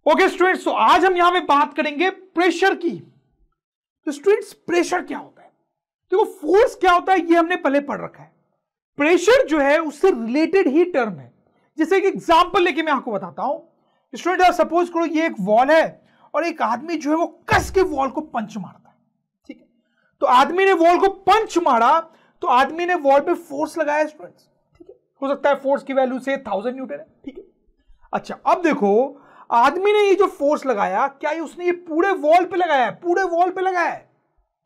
Okay students, तो आज हम यहां पे बात करेंगे प्रेशर की। तो स्टूडेंट्स, प्रेशर क्या होता है? देखो, फोर्स क्या होता है ये हमने पहले पढ़ रखा है। प्रेशर जो है उससे रिलेटेड ही टर्म है। जैसे एक एग्जांपल लेके मैं आपको बताता हूं। स्टूडेंट, आप सपोज करो ये एक वॉल है और एक आदमी जो है वो कस के वॉल को पंच मारता है। ठीक है, तो आदमी ने वॉल को पंच मारा, तो आदमी ने वॉल पे फोर्स लगाया स्टूडेंट्स। ठीक है, हो सकता है फोर्स की वैल्यू से 1000 न्यूटन है। ठीक है, अच्छा अब देखो, आदमी ने ये जो फोर्स लगाया, क्या ये उसने ये पूरे वॉल पे लगाया है? पूरे वॉल पे लगाया है?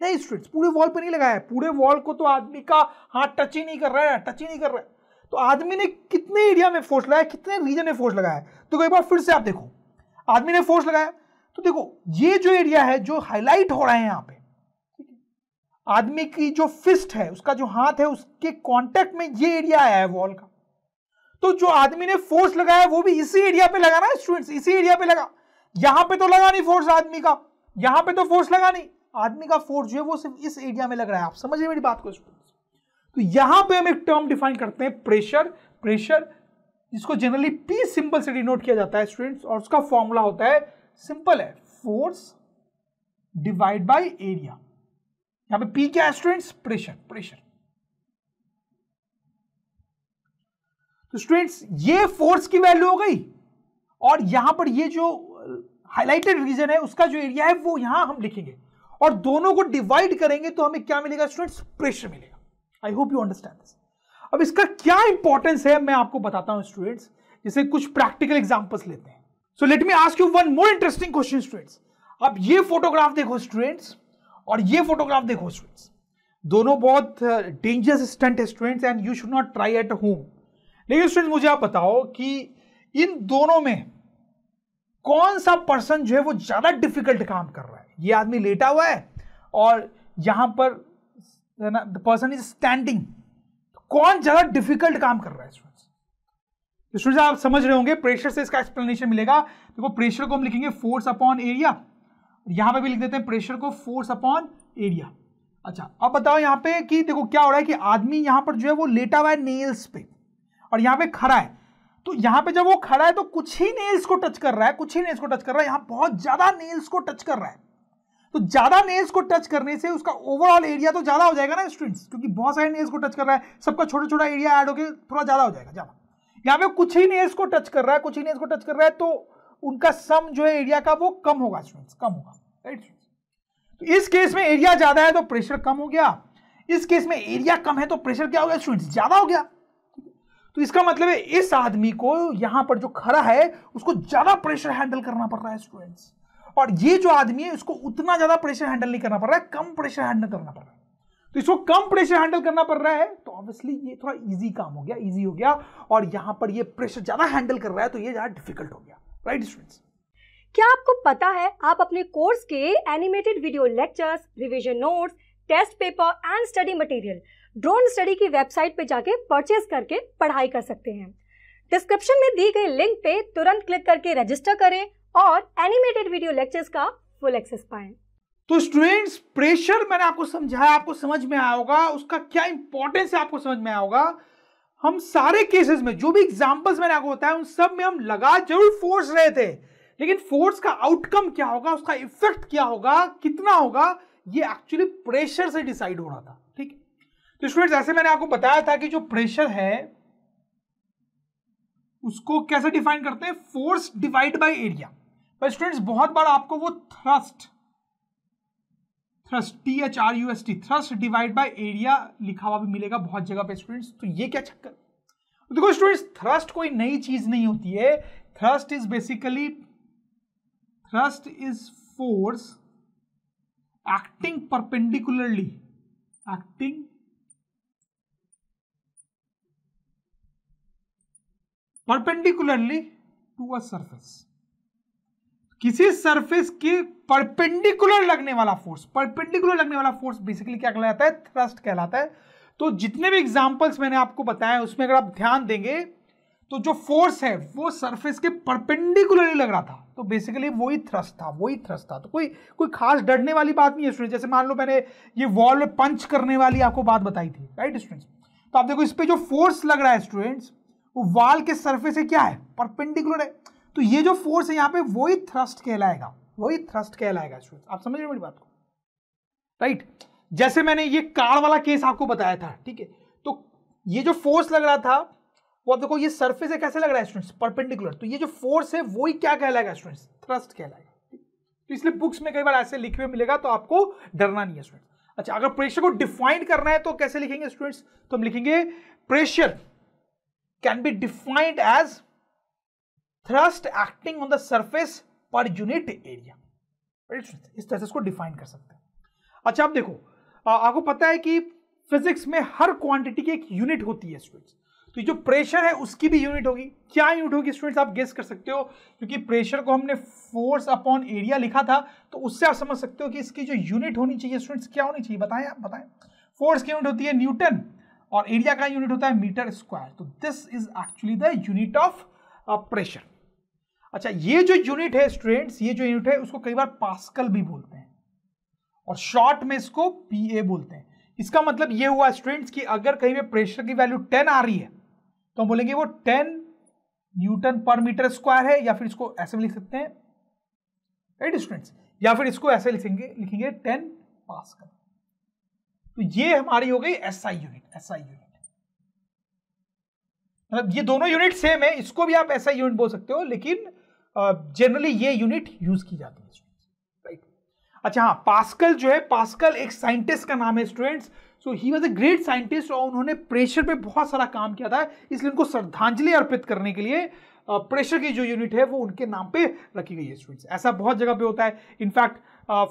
नहीं स्टूडेंट्स, पूरे वॉल पे नहीं लगाया है। पूरे वॉल को तो आदमी का हाथ टच ही नहीं कर रहा है, टच ही नहीं कर रहा है। तो आदमी ने कितने एरिया में फोर्स लगाया, कितने रीजन में फोर्स लगाया है? तो एक बार फिर से आप देखो, आदमी ने फोर्स लगाया, तो देखो ये जो एरिया है जो हाईलाइट हो रहा है यहां पे, ठीक है, आदमी की जो फिस्ट है, उसका जो हाथ है, उसके कॉन्टेक्ट में ये एरिया आया है वॉल का। तो जो आदमी ने फोर्स लगाया वो भी इसी एरिया पे लगा ना स्टूडेंट्स, इसी एरिया पे लगा। यहां पे तो लगा नहीं फोर्स आदमी का, यहां पे तो फोर्स लगा नहीं। आदमी का फोर्स जो है वो सिर्फ इस एरिया में लग रहा है। आप समझ रहे मेरी बात को स्टूडेंट्स? तो यहां पे हम एक टर्म डिफाइन करते हैं प्रेशर। प्रेशर जिसको जनरली पी सिंबल से डिनोट किया जाता है स्टूडेंट्स, और उसका फॉर्मूला होता है, सिंपल है, फोर्स डिवाइड बाय एरिया। यहां पे पी क्या है स्टूडेंट्स? प्रेशर। प्रेशर। तो स्टूडेंट्स, ये फोर्स की वैल्यू हो गई, और यहां पर ये जो हाईलाइटेड रीजन है उसका जो एरिया है वो यहां हम लिखेंगे, और दोनों को डिवाइड करेंगे तो हमें क्या मिलेगा स्टूडेंट्स? प्रेशर मिलेगा। I hope you understand this. अब इसका क्या इंपॉर्टेंस है मैं आपको बताता हूं स्टूडेंट्स। जैसे कुछ प्रैक्टिकल एग्जांपल्स लेते हैं। So let me ask you one more interesting question students. अब ये फोटोग्राफ देखो स्टूडेंट्स, और ये फोटोग्राफ देखो स्टूडेंट्स। दोनों बहुत डेंजरस स्टंट है students, and you should not try at home. लेकिन स्टूडेंट्स, मुझे आप बताओ कि इन दोनों में कौन सा पर्सन जो है वो ज्यादा डिफिकल्ट काम कर रहा है? ये आदमी लेटा हुआ है और यहां पर द पर्सन इज स्टैंडिंग। कौन ज्यादा डिफिकल्ट काम कर रहा है स्टूडेंट्स? स्टूडेंट्स, आप समझ रहे होंगे, प्रेशर से इसका एक्सप्लेनेशन मिलेगा। देखो, प्रेशर को हम लिखेंगे फोर्स अपॉन एरिया, यहां पे भी लिख देते हैं प्रेशर को फोर्स अपॉन एरिया। अच्छा, अब बताओ यहां पे कि देखो क्या हो रहा है कि आदमी यहां पर जो है वो लेटा हुआ है नेल्स पे, और यहां पे खड़ा है। तो यहां पे जब वो खड़ा है तो कुछ ही नेल्स को टच कर रहा है, कुछ ही नेल्स को टच कर रहा है। यहां बहुत ज्यादा नेल्स को टच कर रहा है। तो ज्यादा नेल्स को टच करने से उसका ओवरऑल एरिया तो ज्यादा हो जाएगा ना स्टूडेंट्स, क्योंकि बहुत सारे नेल्स को टच कर रहा है, सबका छोटा छोटा एरिया ऐड होकर थोड़ा ज्यादा हो जाएगा ज्यादा। यहां पे कुछ ही नेल्स को टच कर रहा है, कुछ ही नेल्स को टच कर रहा है, तो उनका सम जो है एरिया का वो कम होगा स्टूडेंट्स, कम होगा, राइट। तो इस केस में एरिया ज्यादा है तो प्रेशर कम हो गया, इस केस में एरिया कम है तो प्रेशर क्या हो गया स्टूडेंट्स? ज्यादा हो गया। तो इसका मतलब है इस आदमी को यहां पर जो खड़ा है उसको ज्यादा प्रेशर हैंडल करना पड़ रहा है स्टूडेंट्स, और ये जो आदमी है उसको उतना ज्यादा प्रेशर हैंडल नहीं करना पड़ रहा है, कम प्रेशर हैंडल करना पड़ रहा है। तो इसको कम प्रेशर हैंडल करना पड़ रहा है, तो ऑब्वियसली ये थोड़ा इजी काम हो गया, इजी हो गया, और यहां पर ये प्रेशर ज्यादा हैंडल कर रहा है तो ये ज्यादा डिफिकल्ट हो गया, राइट स्टूडेंट्स? क्या आपको पता है आप अपने कोर्स के animated video lectures, revision notes, test paper and study material Drone Study की वेबसाइट पे जाके परचेज करके पढ़ाई कर सकते हैं। डिस्क्रिप्शन में दी गई लिंक पे तुरंत क्लिक करके रजिस्टर करें और एनिमेटेड वीडियो लेक्चर्स का फुल एक्सेस पाएं। तो स्टूडेंट्स, प्रेशर मैंने आपको समझाया, आपको समझ में आया होगा, उसका क्या इंपॉर्टेंस है आपको समझ में आया होगा। हम सारे केसेस में जो भी एग्जांपल्स मैंने आपको बताया उन सब में हम लगा जरूर फोर्स रहे थे, लेकिन फोर्स का आउटकम क्या होगा, उसका इफेक्ट क्या होगा, कितना होगा, ये एक्चुअली प्रेशर से डिसाइड हो रहा था। ठीक है, तो स्टूडेंट्स, ऐसे मैंने आपको बताया था कि जो प्रेशर है उसको कैसे डिफाइन करते हैं? Force divide by area. पर स्टूडेंट्स, बहुत बार आपको वो thrust THRUST thrust divide by area लिखा हुआ भी मिलेगा बहुत जगह पे स्टूडेंट्स। तो ये क्या चक्कर? तो देखो स्टूडेंट्स, थ्रस्ट कोई नई चीज नहीं होती है। Thrust is basically force acting perpendicularly to a surface. किसी सरफेस के परपेंडिकुलर लगने वाला फोर्स, बेसिकली क्या कहलाता है? थ्रस्ट कहलाता है। तो जितने भी एग्जांपल्स मैंने आपको बताए उसमें अगर आप ध्यान देंगे तो जो फोर्स है वो सरफेस के परपेंडिकुलरली लग रहा था, तो बेसिकली वही थ्रस्ट था। तो कोई खास डरने वाली बात नहीं है स्टूडेंट। जैसे मान लो मैंने ये वॉल में पंच करने वाली आपको बात बताई थी, राइट स्टूडेंट्स? तो आप देखो इस पे जो फोर्स लग रहा है स्टूडेंट्स, वो वॉल के सरफेस से क्या है? परपेंडिकुलर है। तो ये जो फोर्स है यहाँ पे वही थ्रस्ट कहलाएगा, वही थ्रस्ट कहलाएगा स्टूडेंट्स। आप समझ रहे हो मेरी बात को, राइट? जैसे मैंने ये कार वाला केस आपको बताया था, ठीक है? तो ये जो फोर्स लग रहा था वो आप देखो ये सरफेस है, कैसे लग रहा है स्टूडेंट्स? परपेंडिकुलर। तो ये जो फोर्स है वही क्या कहलाएगा स्टूडेंट्स? थ्रस्ट कहलाएगा। तो इसलिए बुक्स में कई बार ऐसे लिखे हुए मिलेगा, तो आपको डरना नहीं है स्टूडेंट्स। अच्छा, अगर प्रेशर को डिफाइन करना है तो कैसे लिखेंगे स्टूडेंट्स? तो हम लिखेंगे pressure can be defined as thrust acting on the surface per unit area. इस तरह से इसको डिफाइन कर सकते हैं। अच्छा, अब देखो, आपको पता है कि फिजिक्स में हर क्वांटिटी की एक यूनिट होती है स्टूडेंट्स। तो जो प्रेशर है उसकी भी यूनिट होगी। क्या यूनिट होगी स्टूडेंट्स? आप गेस कर सकते हो, क्योंकि प्रेशर को हमने फोर्स अपॉन एरिया लिखा था, तो उससे आप समझ सकते हो कि इसकी जो यूनिट होनी चाहिए स्टूडेंट्स क्या होनी चाहिए? बताएं, आप बताएं। फोर्स की यूनिट होती है न्यूटन और एरिया का यूनिट होता है मीटर स्क्वायर। तो this is actually the unit of pressure. अच्छा, ये जो यूनिट है स्टूडेंट्स, ये जो यूनिट है उसको कई बार पास्कल भी बोलते हैं और शॉर्ट में इसको पीए बोलते हैं। इसका मतलब ये हुआ स्टूडेंट्स कि अगर कहीं पे प्रेशर की वैल्यू 10 आ रही है तो हम बोलेंगे वो 10 न्यूटन पर मीटर स्क्वायर है, या फिर इसको ऐसे भी लिख सकते हैं, राइट स्टूडेंट्स? या फिर इसको ऐसे लिखेंगे 10 पास्कल। तो ये हमारी हो गई एसआई यूनिट। एसआई यूनिट मतलब ये दोनों यूनिट सेम है, इसको भी आप एसआई यूनिट बोल सकते हो, लेकिन जनरली ये यूनिट यूज की जाती है स्टूडेंट्स, राइट? अच्छा हाँ, पास्कल जो है, पास्कल एक साइंटिस्ट का नाम है students. So he was a great scientist और उन्होंने प्रेशर पे बहुत सारा काम किया था, इसलिए उनको श्रद्धांजलि अर्पित करने के लिए प्रेशर की जो यूनिट है वो उनके नाम पे रखी गई है स्टूडेंट्स। ऐसा बहुत जगह पे होता है। इनफैक्ट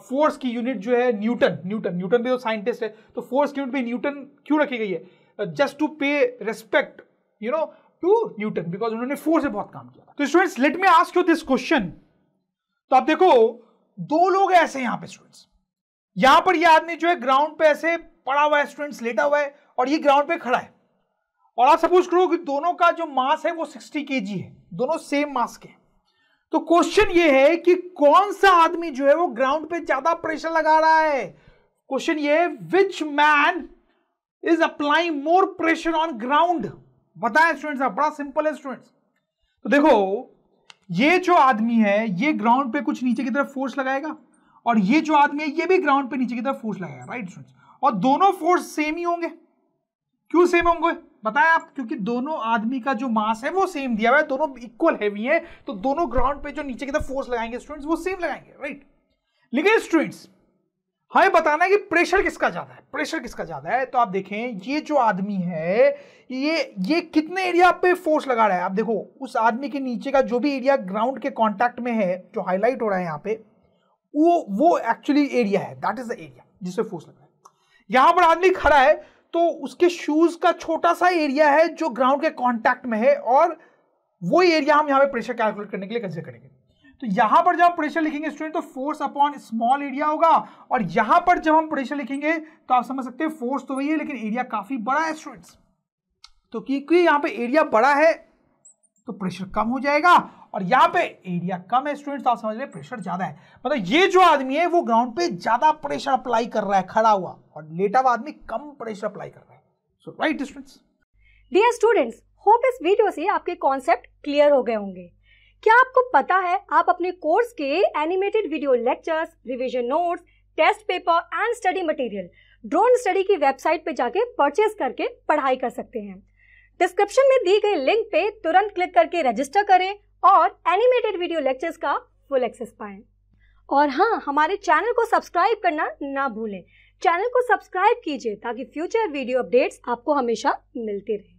फोर्स की यूनिट जो है न्यूटन भी तो साइंटिस्ट है, तो फोर्स की यूनिट पे न्यूटन क्यों रखी गई है? जस्ट टू पे रेस्पेक्ट टू न्यूटन, बिकॉज उन्होंने फोर्स से बहुत काम किया था। तो students, let me ask you this question. तो आप देखो, दो लोग ऐसे यहां पे स्टूडेंट्स, यहां पर ये आदमी जो है ग्राउंड पे ऐसे पड़ा हुआ है स्टूडेंट्स, लेटा हुआ है, और ये ग्राउंड पे खड़ा है। और आप सपोज करो कि दोनों का जो मास है वो 60 kg है, दोनों सेम मास के। तो क्वेश्चन ये है कि कौन सा आदमी जो है वो ग्राउंड पे ज्यादा प्रेशर लगा रहा है? क्वेश्चन ये है, which man is applying more pressure on ground? बताएं स्टूडेंट्स, बड़ा सिंपल है स्टूडेंट्स। तो देखो, ये जो आदमी है ये ग्राउंड पे कुछ नीचे की तरफ फोर्स लगाएगा, और ये जो आदमी है ये भी ग्राउंड पे नीचे की तरफ फोर्स लगाएगा, राइट स्टूडेंट्स? और दोनों फोर्स सेम ही होंगे। क्यों सेम होंगे बताएं आप? क्योंकि दोनों आदमी का जो मास है वो सेम दिया हुआ है, दोनों इक्वल हैवी है, तो दोनों ग्राउंड पे जो नीचे की तरफ फोर्स लगाएंगे स्टूडेंट्स वो सेम लगाएंगे, राइट? लेकिन स्टूडेंट्स, हमें बताना है कि प्रेशर किसका ज्यादा है, प्रेशर किसका ज्यादा है। तो आप देखें, ये जो आदमी है ये कितने एरिया पे फोर्स लगा रहा है? आप देखो, उस आदमी के नीचे का जो भी एरिया ग्राउंड के कांटेक्ट में है, जो हाईलाइट हो रहा है यहाँ पे, वो एक्चुअली एरिया है, दैट इज द एरिया जिससे फोर्स लग रहा है। यहां पर आदमी खड़ा है तो उसके शूज का छोटा सा एरिया है जो ग्राउंड के कांटेक्ट में है, और वही एरिया हम यहाँ पे प्रेशर कैलकुलेट करने के लिए कंसीडर करेंगे। तो यहां पर जब हम प्रेशर लिखेंगे स्टूडेंट, तो फोर्स अपॉन स्मॉल एरिया होगा, और यहां पर जब हम प्रेशर लिखेंगे तो आप समझ सकते हैं फोर्स तो वही है, लेकिन एरिया काफी बड़ा है स्टूडेंट्स। तो क्योंकि यहां पे एरिया बड़ा है तो प्रेशर कम हो जाएगा, और यहां पे एरिया कम है स्टूडेंट्स, तो आप समझ रहे प्रेशर ज्यादा है। मतलब ये जो आदमी है वो ग्राउंड पे ज्यादा प्रेशर अप्लाई कर रहा है खड़ा हुआ, और लेटा हुआ आदमी कम प्रेशर अप्लाई कर रहा है। So right students. Dear students, hope इस वीडियो से आपके कॉन्सेप्ट क्लियर हो गए होंगे। क्या आपको पता है आप अपने कोर्स के animated video lectures, revision notes, test paper and study material Drone Study की वेबसाइट पे जाके परचेज करके पढ़ाई कर सकते हैं। डिस्क्रिप्शन में दी गई लिंक पे तुरंत क्लिक करके रजिस्टर करें और एनिमेटेड वीडियो लेक्चर्स का फुल एक्सेस पाएं। और हाँ, हमारे चैनल को सब्सक्राइब करना ना भूलें। चैनल को सब्सक्राइब कीजिए ताकि फ्यूचर वीडियो अपडेट्स आपको हमेशा मिलते रहें।